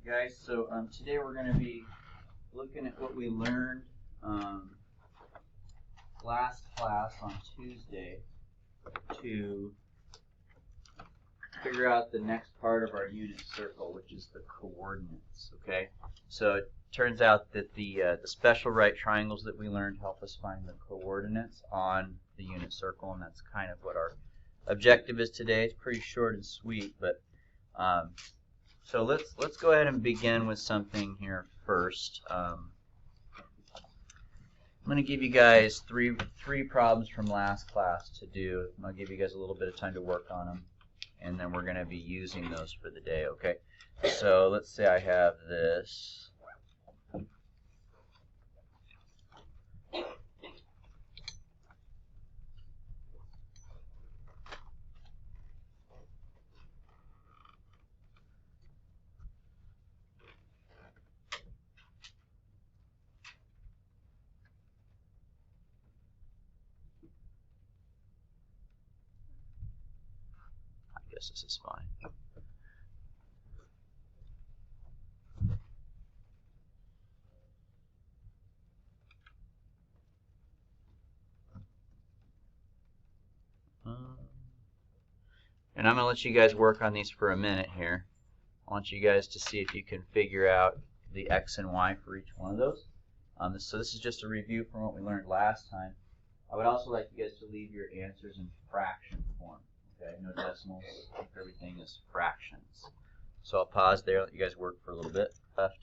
Guys, so today we're going to be looking at what we learned last class on Tuesday to figure out the next part of our unit circle, which is the coordinates. Okay, so it turns out that the special right triangles that we learned help us find the coordinates on the unit circle, and that's kind of what our objective is today. It's pretty short and sweet, but so let's go ahead and begin with something here first. I'm going to give you guys three problems from last class to do. I'll give you guys a little bit of time to work on them, and then we're going to be using those for the day. Okay. So let's say I have this. I guess this is fine. And I'm going to let you guys work on these for a minute here. I want you guys to see if you can figure out the x and y for each one of those. So this is just a review from what we learned last time. I would also like you guys to leave your answers in fraction form. Okay, no decimals. Everything is fractions. So I'll pause there, let you guys work for a little bit. Left.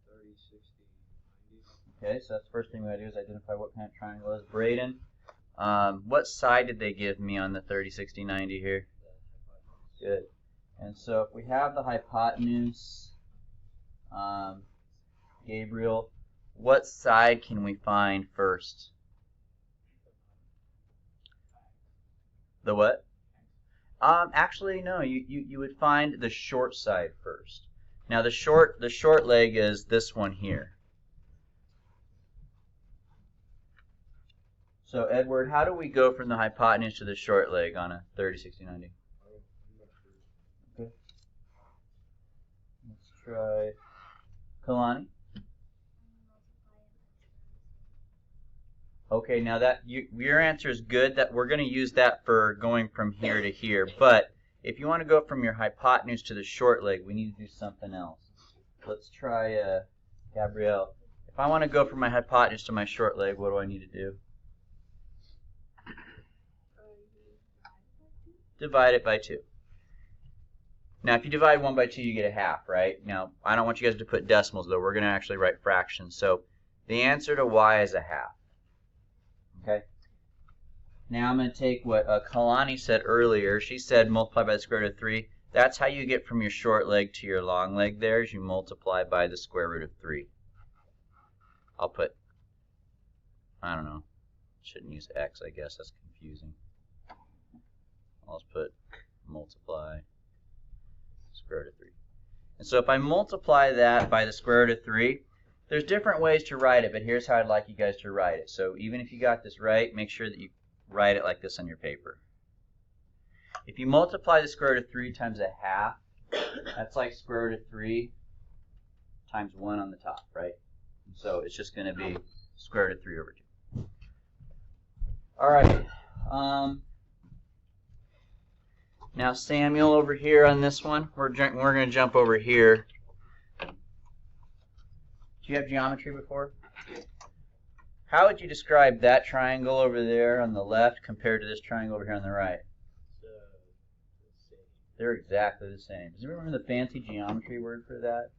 30, 60, 90. Okay, so that's the first thing we gotta do is identify what kind of triangle it is. Braden, what side did they give me on the 30, 60, 90 here? Good. And so if we have the hypotenuse, Gabriel, what side can we find first? The what? Actually, no. You would find the short side first. Now the short leg is this one here. So Edward, how do we go from the hypotenuse to the short leg on a 30, 60, 90? Okay. Let's try Kalani. Okay, now that your answer is good. That we're going to use that for going from here to here. But if you want to go from your hypotenuse to the short leg, we need to do something else. Let's try Gabrielle. If I want to go from my hypotenuse to my short leg, what do I need to do? Divide it by 2. Now, if you divide 1 by 2, you get a half, right? Now, I don't want you guys to put decimals, though. We're going to actually write fractions. So the answer to y is a half. Okay. Now I'm going to take what Kalani said earlier. She said multiply by the square root of 3. That's how you get from your short leg to your long leg there, is you multiply by the square root of 3. I'll put, I don't know, shouldn't use x, I guess. That's confusing. I'll just put multiply square root of 3. And so if I multiply that by the square root of 3, there's different ways to write it, but here's how I'd like you guys to write it. So even if you got this right, make sure that you write it like this on your paper. If you multiply the square root of 3 times a half, that's like square root of 3 times 1 on the top, right? And so it's just going to be square root of 3 over 2. All right. Now Samuel over here on this one, we're going to jump over here. Do you have geometry before? How would you describe that triangle over there on the left compared to this triangle over here on the right? They're exactly the same. Does anyone remember the fancy geometry word for that?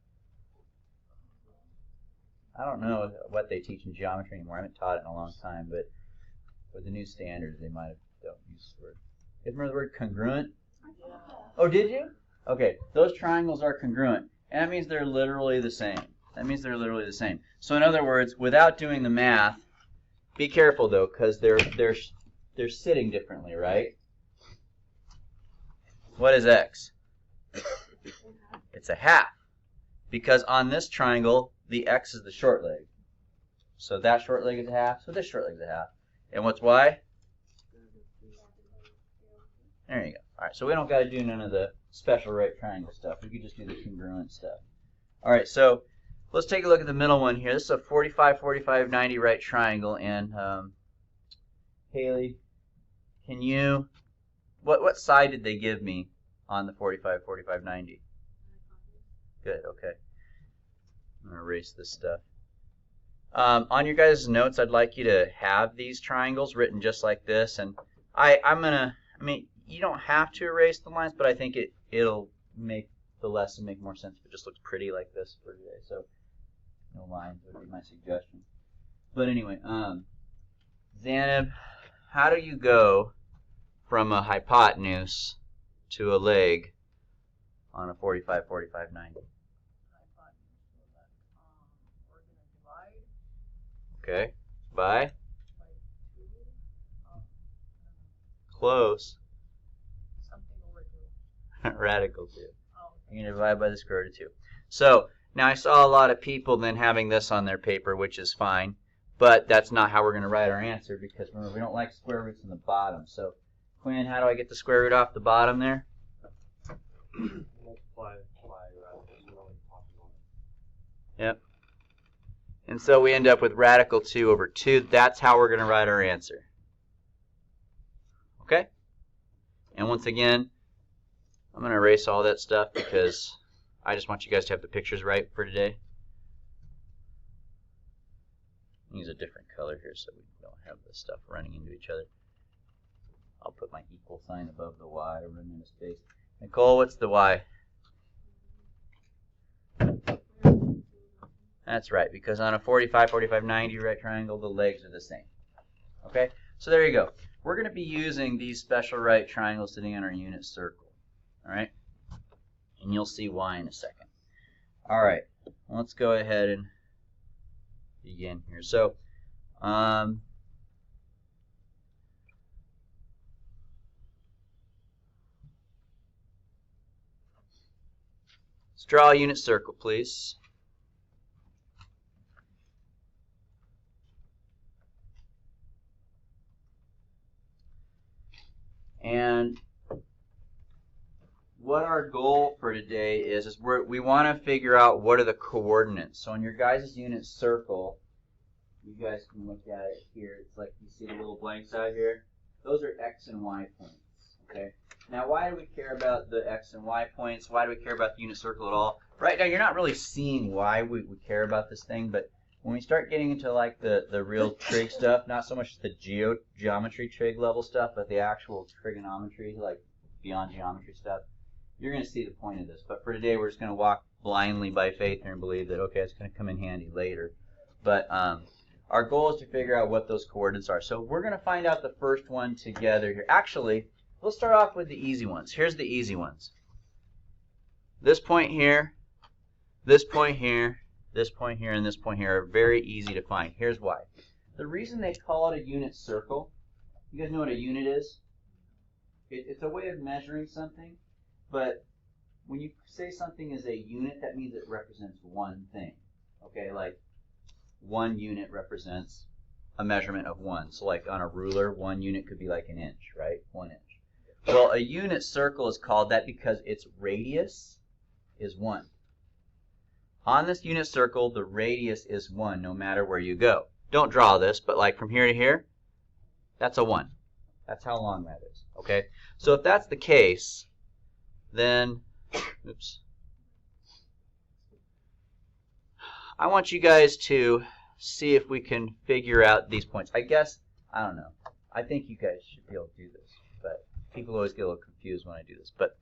I don't know what they teach in geometry anymore. I haven't taught it in a long time, but with the new standards, they might have don't use the word. You guys remember the word congruent? Oh, did you? Okay, those triangles are congruent, and that means they're literally the same. That means they're literally the same. So in other words, without doing the math, be careful though, because they're sitting differently, right? What is x? It's a half. Because on this triangle, the x is the short leg. So that short leg is a half, so this short leg is a half. And what's y? There you go. All right, so we don't got to do none of the special right triangle stuff. We could just do the congruent stuff. All right, so let's take a look at the middle one here. This is a 45, 45, 90 right triangle. And Haley, can you, what side did they give me on the 45, 45, 90? Good, okay. I'm going to erase this stuff. On your guys' notes, I'd like you to have these triangles written just like this. And I mean, you don't have to erase the lines, but I think it'll make the lesson make more sense if it just looks pretty like this for today. So no lines would be my suggestion. But anyway, Zanab, how do you go from a hypotenuse to a leg on a 45, 45, 90? Okay, by? Close. Something over 2. Radical 2. Oh, You're going to divide by the square root of 2. So, now I saw a lot of people then having this on their paper, which is fine. But that's not how we're going to write our answer, because remember, we don't like square roots in the bottom. So, Quinn, how do I get the square root off the bottom there? Multiply by Yep. And so we end up with radical 2 over 2. That's how we're going to write our answer. Okay? And once again, I'm going to erase all that stuff because I just want you guys to have the pictures right for today. Use a different color here so we don't have this stuff running into each other. I'll put my equal sign above the y, run into space. Nicole, what's the y? That's right, because on a 45, 45, 90 right triangle, the legs are the same. Okay, so there you go. We're going to be using these special right triangles sitting on our unit circle. All right, and you'll see why in a second. All right, let's go ahead and begin here. So, let's draw a unit circle, please. And what our goal for today is we want to figure out what are the coordinates. So in your guys' unit circle, you guys can look at it here. It's like you see the little blanks out here. Those are x and y points. Okay. Now, why do we care about the x and y points? Why do we care about the unit circle at all? Right now, you're not really seeing why we care about this thing, but when we start getting into like the real trig stuff, not so much the geometry trig level stuff, but the actual trigonometry, like beyond geometry stuff, you're going to see the point of this. But for today, we're just going to walk blindly by faith here and believe that, okay, it's going to come in handy later. But our goal is to figure out what those coordinates are. So we're going to find out the first one together here. Actually, we'll start off with the easy ones. Here's the easy ones. This point here, this point here, this point here, and this point here are very easy to find. Here's why. The reason they call it a unit circle, you guys know what a unit is? It's a way of measuring something, but when you say something is a unit, that means it represents one thing. Okay, like 1 unit represents a measurement of 1. So like on a ruler, 1 unit could be like an inch, right? 1 inch. Well, a unit circle is called that because its radius is 1. On this unit circle, the radius is 1 no matter where you go. Don't draw this, but like from here to here, that's a 1. That's how long that is, okay? So if that's the case, then, oops. I want you guys to see if we can figure out these points. I guess, I don't know. I think you guys should be able to do this, but people always get a little confused when I do this. But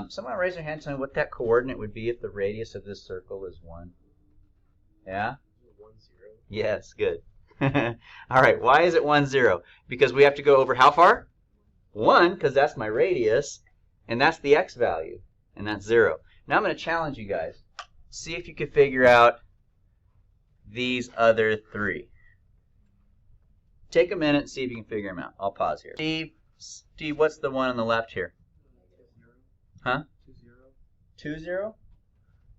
someone raise their hand and tell me what that coordinate would be if the radius of this circle is 1. Yeah? 1, 0. Yes, good. All right, why is it 1, 0? Because we have to go over how far? 1, because that's my radius, and that's the x value, and that's 0. Now I'm going to challenge you guys. See if you can figure out these other 3. Take a minute and see if you can figure them out. I'll pause here. Steve, what's the one on the left here? Huh? 2, 0?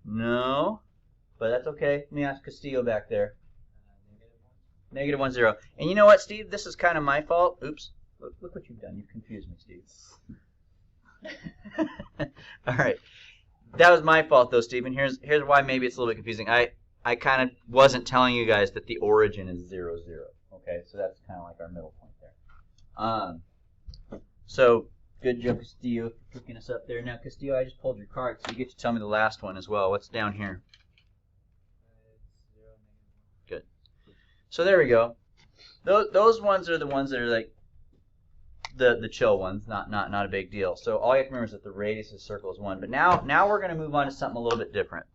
No, but that's okay. Let me ask Castillo back there. Negative 1, 0. And you know what, Steve? This is kind of my fault. Oops. Look what you've done. You've confused me, Steve. All right. That was my fault, though, Stephen. Here's why maybe it's a little bit confusing. I kind of wasn't telling you guys that the origin is 0, 0. Okay, so that's kind of like our middle point there. So good job, Castillo, for picking us up there. Now, Castillo, I just pulled your card, so you get to tell me the last one as well. What's down here? Good. So there we go. Those ones are the ones that are like the chill ones, not a big deal. So all you have to remember is that the radius of the circle is 1. But now we're going to move on to something a little bit different.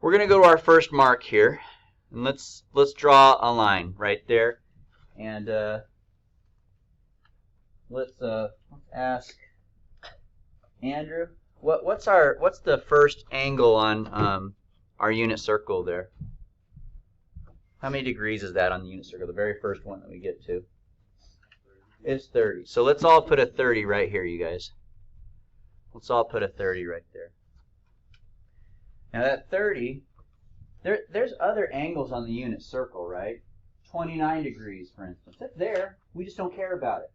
We're going to go to our first mark here, and let's draw a line right there, and let's ask Andrew, what's the first angle on our unit circle there? How many degrees is that on the unit circle? The very first one that we get to. It's 30. So let's all put a 30 right here, you guys. Let's all put a 30 right there. Now that 30, there's other angles on the unit circle, right? 29 degrees, for instance. It's there. We just don't care about it.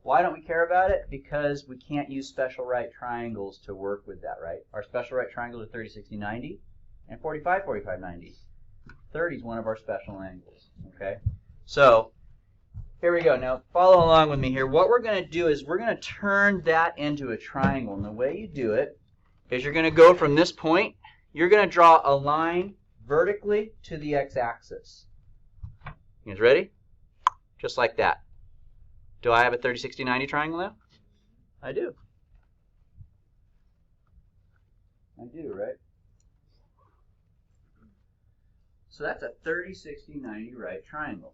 Why don't we care about it? Because we can't use special right triangles to work with that, right? Our special right triangles are 30, 60, 90, and 45, 45, 90. 30 is one of our special angles, okay? So here we go. Now follow along with me here. What we're going to do is we're going to turn that into a triangle. And the way you do it is you're going to go from this point. You're going to draw a line vertically to the x-axis. You guys ready? Just like that. Do I have a 30, 60, 90 triangle now? I do. I do, right? So that's a 30, 60, 90 right triangle.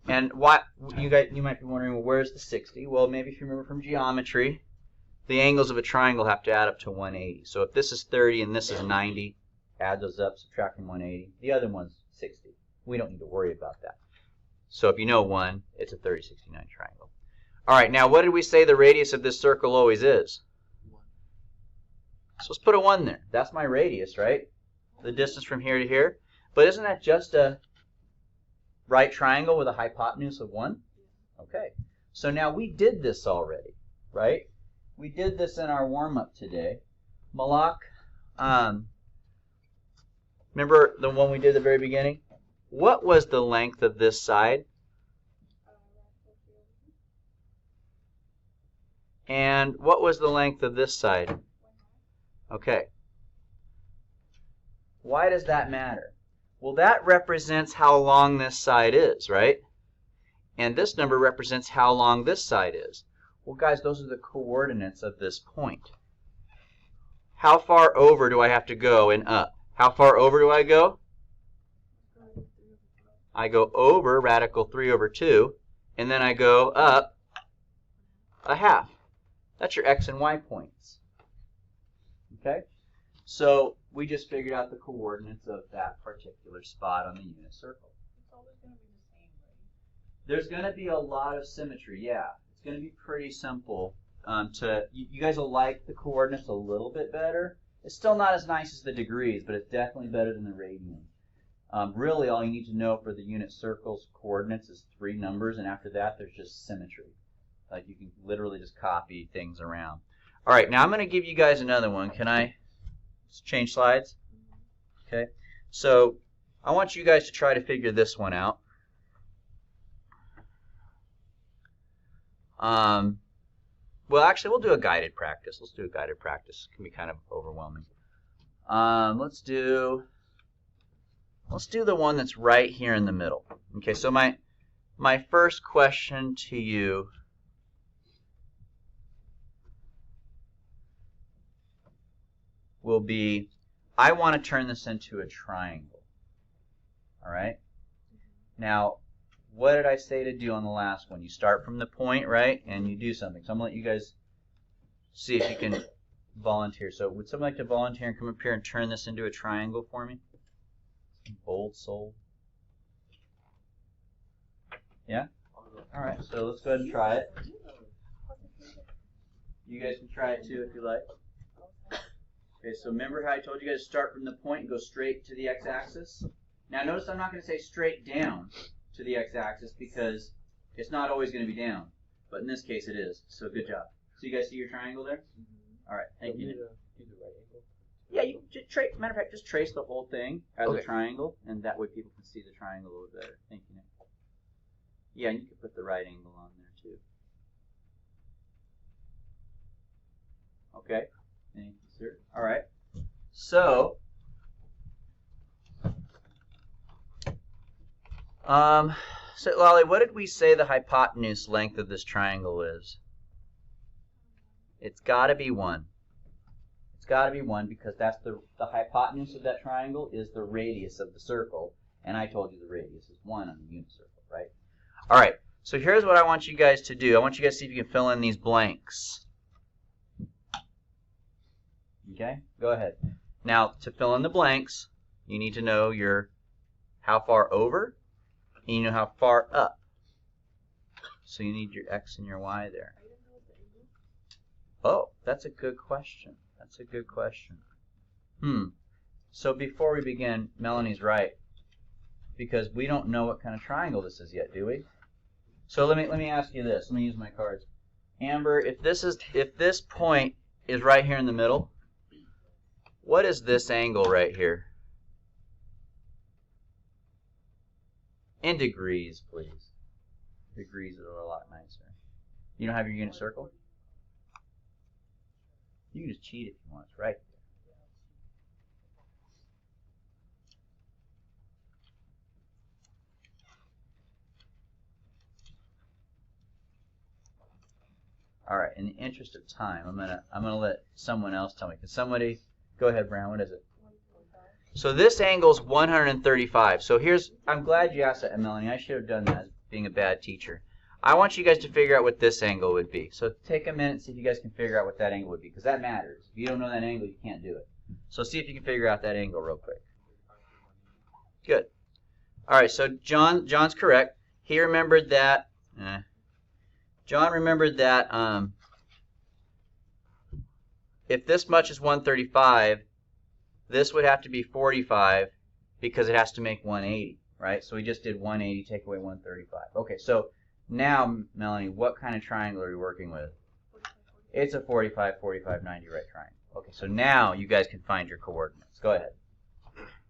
And what you might be wondering, well, where's the 60? Well, maybe if you remember from geometry, the angles of a triangle have to add up to 180. So if this is 30 and this is 90, add those up, subtract from 180. The other one's 60. We don't need to worry about that. So if you know 1, it's a 30, 60, 90 triangle. All right, now what did we say the radius of this circle always is? 1. So let's put a 1 there. That's my radius, right? The distance from here to here. But isn't that just a right triangle with a hypotenuse of 1? Okay. So now we did this already, right? We did this in our warm-up today. Malak, remember the one we did at the very beginning? What was the length of this side? And what was the length of this side? Okay. Why does that matter? Well, that represents how long this side is, right? And this number represents how long this side is. Well, guys, those are the coordinates of this point. How far over do I have to go and up? How far over do I go? I go over radical 3 over 2, and then I go up a half. That's your x and y points. Okay? So we just figured out the coordinates of that particular spot on the unit circle. It's always going to be the same, right? There's going to be a lot of symmetry, yeah. It's going to be pretty simple. You guys will like the coordinates a little bit better. It's still not as nice as the degrees, but it's definitely better than the radian. Really, all you need to know for the unit circle's coordinates is 3 numbers, and after that, there's just symmetry. Like you can literally just copy things around. All right, now I'm going to give you guys another one. Can I change slides? Okay. So I want you guys to try to figure this one out. Well, actually, we'll do a guided practice. Let's do a guided practice. It can be kind of overwhelming. Let's do the one that's right here in the middle. Okay, so my first question to you will be, I want to turn this into a triangle. All right? Now, what did I say to do on the last one? You start from the point, right? And you do something. So I'm going to let you guys see if you can volunteer. So would someone like to volunteer and come up here and turn this into a triangle for me? Bold soul. Yeah? All right, so let's go ahead and try it. You guys can try it too if you like. Okay, so remember how I told you guys to start from the point and go straight to the x-axis? Now notice I'm not going to say straight down to the x-axis because it's not always going to be down. But in this case it is, so good job. So you guys see your triangle there? All right, thank you. Do the right angle. Yeah, you just matter of fact, just trace the whole thing as a Okay. triangle, and that way people can see the triangle a little better. Thank you, Nick. Yeah, and you can put the right angle on there too. Okay. Thank you, sir. All right. So, so Lolly, what did we say the hypotenuse length of this triangle is? It's got to be 1. It's got to be 1 because that's the hypotenuse of that triangle is the radius of the circle, and I told you the radius is 1 on the unit circle, right? All right. So here's what I want you guys to do. I want you guys to see if you can fill in these blanks. Okay? Go ahead. Now, to fill in the blanks, you need to know your how far over, and you know how far up. So you need your x and your y there. Oh, that's a good question. That's a good question. So before we begin, Melanie's right, because we don't know what kind of triangle this is yet, do we? So let me ask you this. Let me use my cards. Amber, if this point is right here in the middle, what is this angle right here? In degrees, please. Degrees are a lot nicer. You don't have your unit circle? You can just cheat if you want. It's right there. All right. In the interest of time, I'm gonna let someone else tell me. Can somebody go ahead, Brown? What is it? So this angle's 135. So I'm glad you asked that, Melanie. I should have done that, being a bad teacher. I want you guys to figure out what this angle would be. So take a minute and see if you guys can figure out what that angle would be, because that matters. If you don't know that angle, you can't do it. So see if you can figure out that angle real quick. Good. All right, so John's correct. He remembered that. John remembered that if this much is 135, this would have to be 45 because it has to make 180, right? So we just did 180, take away 135. Okay, so now, Melanie, what kind of triangle are we working with? It's a 45, 45, 90 right triangle. Okay, so now you guys can find your coordinates. Go ahead.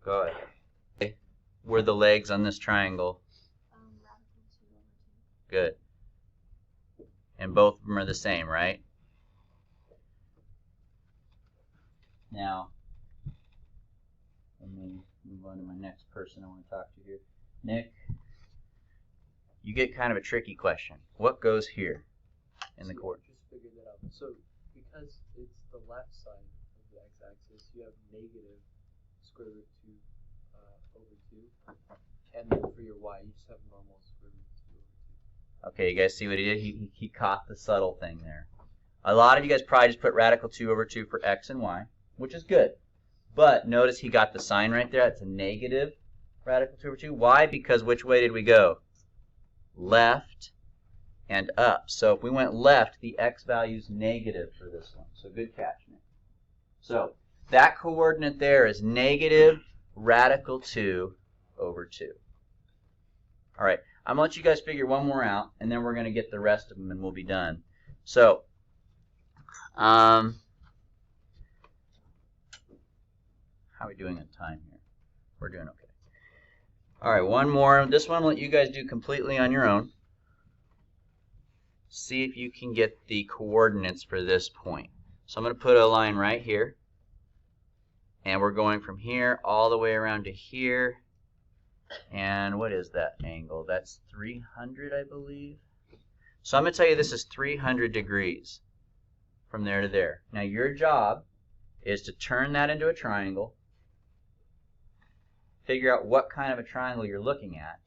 Go ahead. Okay. Where are the legs on this triangle? Good. And both of them are the same, right? Now, let me move on to my next person I want to talk to here. Nick, you get kind of a tricky question. What goes here in the coordinates? Just figured that out. So because it's the left side of the x-axis, you have negative square root 2 over 2. And then for your y, you just have normal square root 2 over 2. Okay, you guys see what he did? He caught the subtle thing there. A lot of you guys probably just put radical 2 over 2 for x and y, which is good. But notice he got the sign right there. That's a negative radical 2 over 2. Why? Because which way did we go? Left and up. So if we went left, the x value is negative for this one. So good catch, Nick. So that coordinate there is negative radical 2 over 2. All right, I'm going to let you guys figure one more out, and then we're going to get the rest of them, and we'll be done. So, how are we doing on time here? We're doing okay. All right, one more. This one I'll let you guys do completely on your own. See if you can get the coordinates for this point. So I'm going to put a line right here. And we're going from here all the way around to here. And what is that angle? That's 300, I believe. So I'm going to tell you this is 300 degrees from there to there. Now your job is to turn that into a triangle. Figure out what kind of a triangle you're looking at.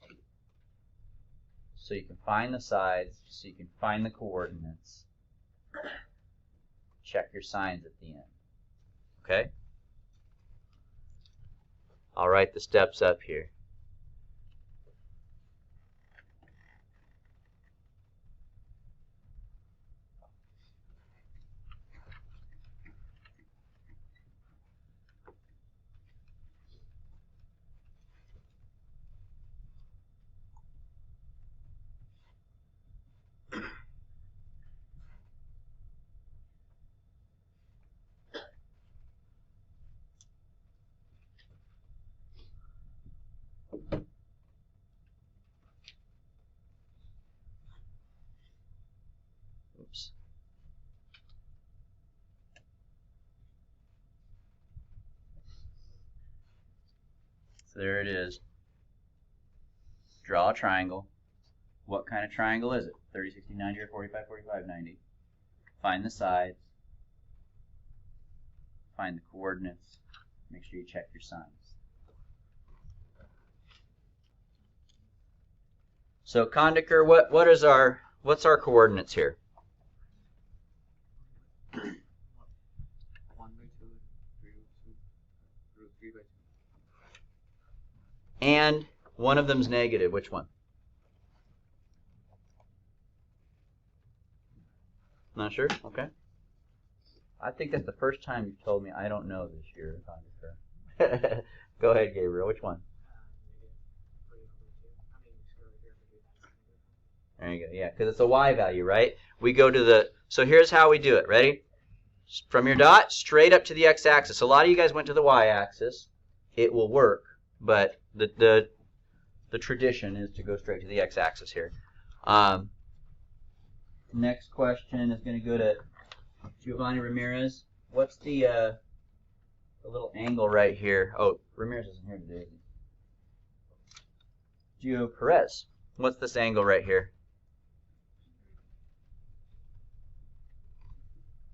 So you can find the sides, so you can find the coordinates. Check your signs at the end. Okay? I'll write the steps up here. So there it is. Draw a triangle. What kind of triangle is it? 30, 60, 90, or 45, 45, 90. Find the sides. Find the coordinates. Make sure you check your signs. So Kondaker, what's our coordinates here? 1 by 2, 3 by 2. And one of them's negative. Which one? Not sure? Okay. I think that's the first time you've told me I don't know this year, Kondaker. Go ahead, Gabriel. Which one? There you go. Yeah, because it's a y value, right? We go to the, so here's how we do it. Ready? From your dot, straight up to the x-axis. A lot of you guys went to the y-axis. It will work, but the tradition is to go straight to the x-axis here. Next question is going to go to Giovanni Ramirez. What's the little angle right here? Oh, Ramirez isn't here today. Gio Perez. What's this angle right here?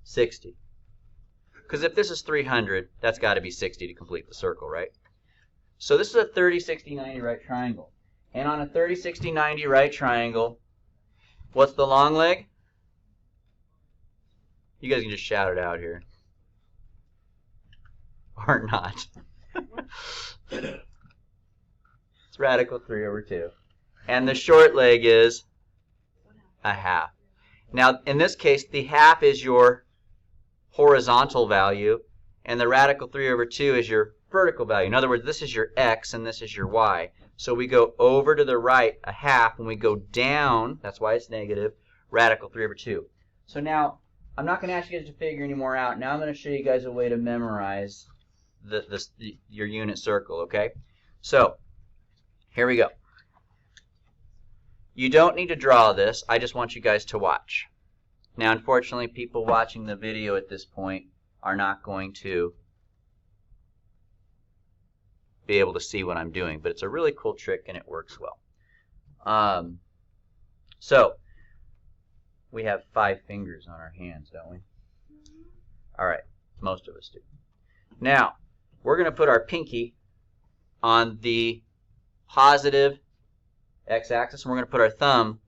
60. Because if this is 300, that's got to be 60 to complete the circle, right? So this is a 30, 60, 90 right triangle. And on a 30, 60, 90 right triangle, what's the long leg? You guys can just shout it out here. Or not. It's radical 3 over 2. And the short leg is a half. Now, in this case, the half is your horizontal value, and the radical 3 over 2 is your vertical value. In other words, this is your x, and this is your y. So we go over to the right a half, and we go down, that's why it's negative, radical 3 over 2. So now, I'm not going to ask you guys to figure any more out. Now I'm going to show you guys a way to memorize your unit circle, okay? So, here we go. You don't need to draw this. I just want you guys to watch. Now, unfortunately, people watching the video at this point are not going to be able to see what I'm doing, but it's a really cool trick and it works well. So, we have 5 fingers on our hands, don't we? All right, most of us do. Now, we're going to put our pinky on the positive x-axis, and we're going to put our thumb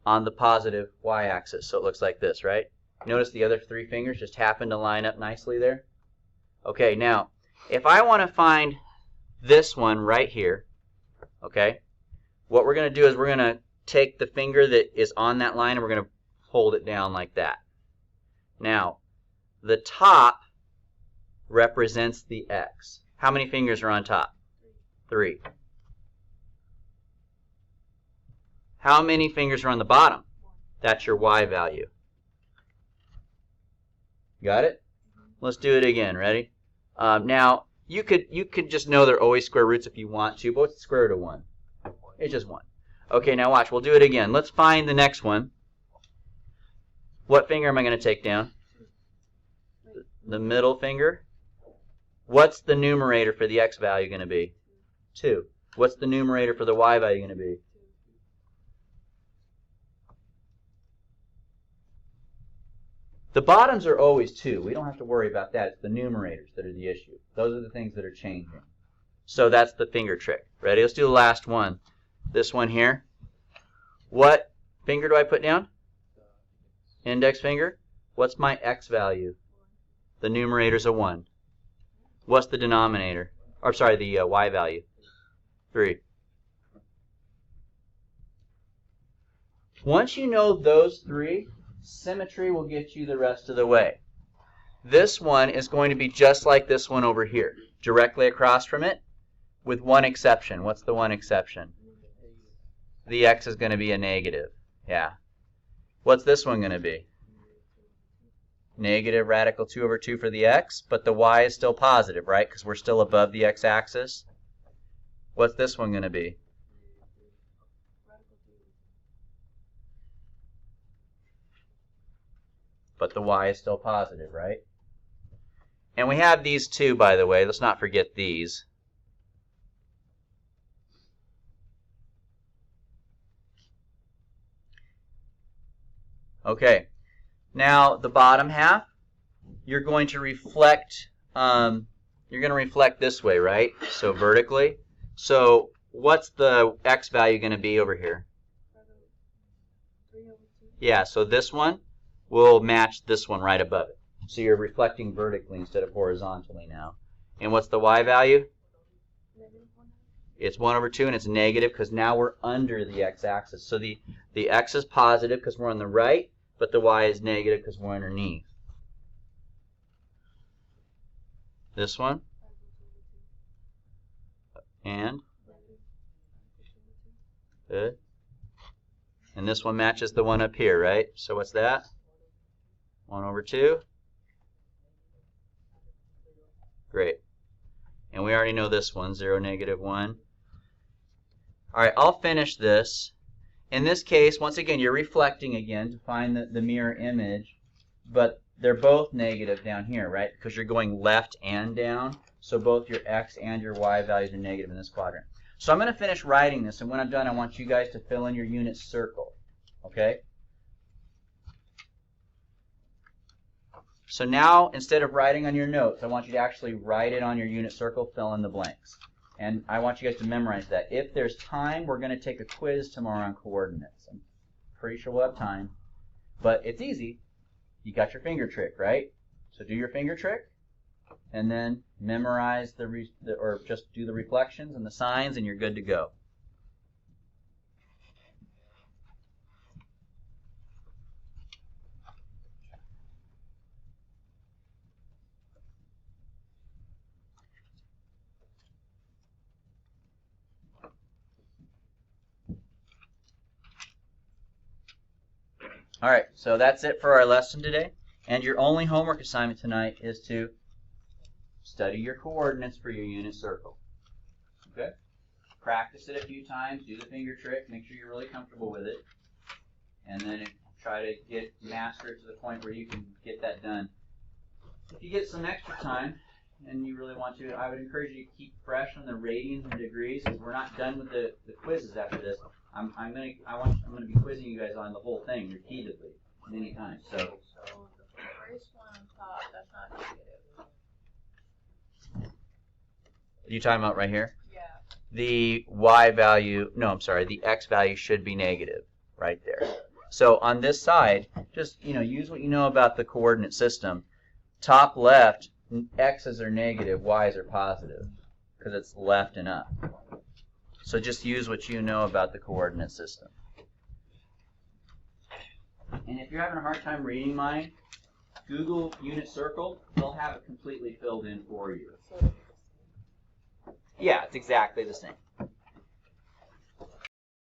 on the positive y-axis. So it looks like this, right? Notice the other 3 fingers just happen to line up nicely there. Okay, now, if I want to find this one right here, okay, what we're going to do is we're going to take the finger that is on that line and we're going to hold it down like that. Now, the top represents the x. How many fingers are on top? 3. How many fingers are on the bottom? That's your y value. Got it? Let's do it again. Ready? Now, you could just know they're always square roots if you want to, but what's the square root of 1? It's just 1. Okay, now watch. We'll do it again. Let's find the next one. What finger am I going to take down? The middle finger. What's the numerator for the x value going to be? 2. What's the numerator for the y value going to be? The bottoms are always 2. We don't have to worry about that. It's the numerators that are the issue. Those are the things that are changing. So that's the finger trick. Ready? Let's do the last one. This one here. What finger do I put down? Index finger. What's my x value? The numerator's a 1. What's the denominator? Or sorry, the y value? 3. Once you know those 3, symmetry will get you the rest of the way. This one is going to be just like this one over here, directly across from it, with one exception. What's the one exception? The x is going to be a negative. Yeah. What's this one going to be? Negative radical 2 over 2 for the x, but the y is still positive, right? Because we're still above the x-axis. What's this one going to be? But the y is still positive, right? And we have these two, by the way. Let's not forget these. Okay. Now the bottom half, you're going to reflect. This way, right? So vertically. So what's the x value going to be over here? 3/2. Yeah. So this one will match this one right above it. So you're reflecting vertically instead of horizontally now. And what's the y value? -1/2. It's 1/2, and it's negative because now we're under the x-axis. So the x is positive because we're on the right, but the y is negative because we're underneath. This one, 5/2. and 11/2. good. And this one matches the one up here, right? So what's that? 1/2. Great. And we already know this one, 0, -1. All right, I'll finish this. In this case, once again, you're reflecting again to find the mirror image, but they're both negative down here, right? Because you're going left and down, so both your x and your y values are negative in this quadrant. So I'm going to finish writing this, and when I'm done, I want you guys to fill in your unit circle, okay? So now, instead of writing on your notes, I want you to actually write it on your unit circle, fill in the blanks. And I want you guys to memorize that. If there's time, we're going to take a quiz tomorrow on coordinates. I'm pretty sure we'll have time. But it's easy. You got your finger trick, right? So do your finger trick, and then memorize or just do the reflections and the signs, and you're good to go. All right, so that's it for our lesson today. And your only homework assignment tonight is to study your coordinates for your unit circle. Okay? Practice it a few times, do the finger trick, make sure you're really comfortable with it, and then try to master it to the point where you can get that done. If you get some extra time and you really want to, I would encourage you to keep fresh on the radians and degrees, because we're not done with the quizzes after this. I'm gonna be quizzing you guys on the whole thing repeatedly many times. So So the first one on top, that's not negative. you talking about right here? Yeah. The y value, no, I'm sorry, the x value should be negative right there. So on this side, just use what you know about the coordinate system. Top left, x's are negative, y's are positive, because it's left and up. So just use what you know about the coordinate system. And if you're having a hard time reading mine, Google unit circle. They'll have it completely filled in for you. Yeah, it's exactly the same.